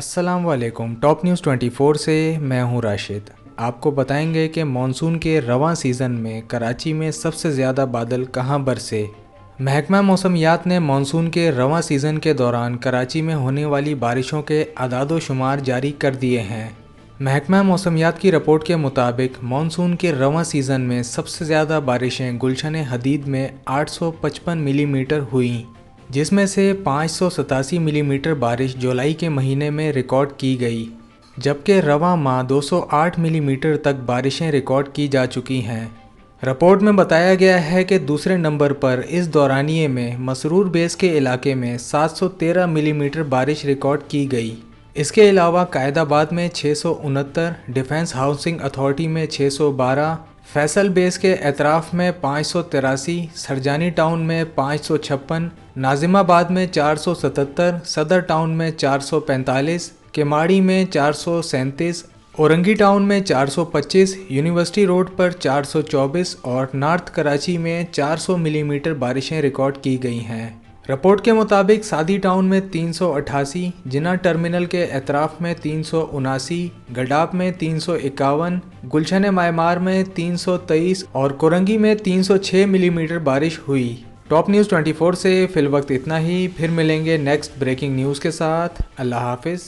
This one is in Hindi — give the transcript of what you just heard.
अस्सलाम वालेकुम। टॉप न्यूज़ 24 से मैं हूं राशिद। आपको बताएंगे कि मानसून के रवां सीज़न में कराची में सबसे ज़्यादा बादल कहां बरसे। महकमा मौसमियात ने मानसून के रवां सीज़न के दौरान कराची में होने वाली बारिशों के अदाद व शुमार जारी कर दिए हैं। महकमा मौसमियात की रिपोर्ट के मुताबिक मानसून के रवां सीज़न में सबसे ज़्यादा बारिशें गुलशन हदीद में 855 मिलीमीटर हुईं, जिसमें से 587 मिलीमीटर बारिश जुलाई के महीने में रिकॉर्ड की गई, जबकि रवां माह 208 मिलीमीटर तक बारिशें रिकॉर्ड की जा चुकी हैं। रिपोर्ट में बताया गया है कि दूसरे नंबर पर इस दौरानिए में मसरूर बेस के इलाके में 713 मिलीमीटर बारिश रिकॉर्ड की गई। इसके अलावा कायदाबाद में 669, डिफेंस हाउसिंग अथॉरिटी में 612, फैसल बेस के एतराफ़ में 583, सरजानी टाउन में 556, नाजिमाबाद में 477, सदर टाउन में 445, केमाड़ी में 437, औरंगी टाउन में 425, यूनिवर्सिटी रोड पर 424 और नॉर्थ कराची में 400 मिलीमीटर बारिशें रिकॉर्ड की गई हैं। रिपोर्ट के मुताबिक सादी टाउन में 388, जिना टर्मिनल के एतराफ़ में 379, गडाब में 351, गुलशन मायमार में 323 और कोरंगी में 306 मिलीमीटर बारिश हुई। टॉप न्यूज़ 24 से फिलवक्त इतना ही। फिर मिलेंगे नेक्स्ट ब्रेकिंग न्यूज़ के साथ। अल्लाह हाफिज़।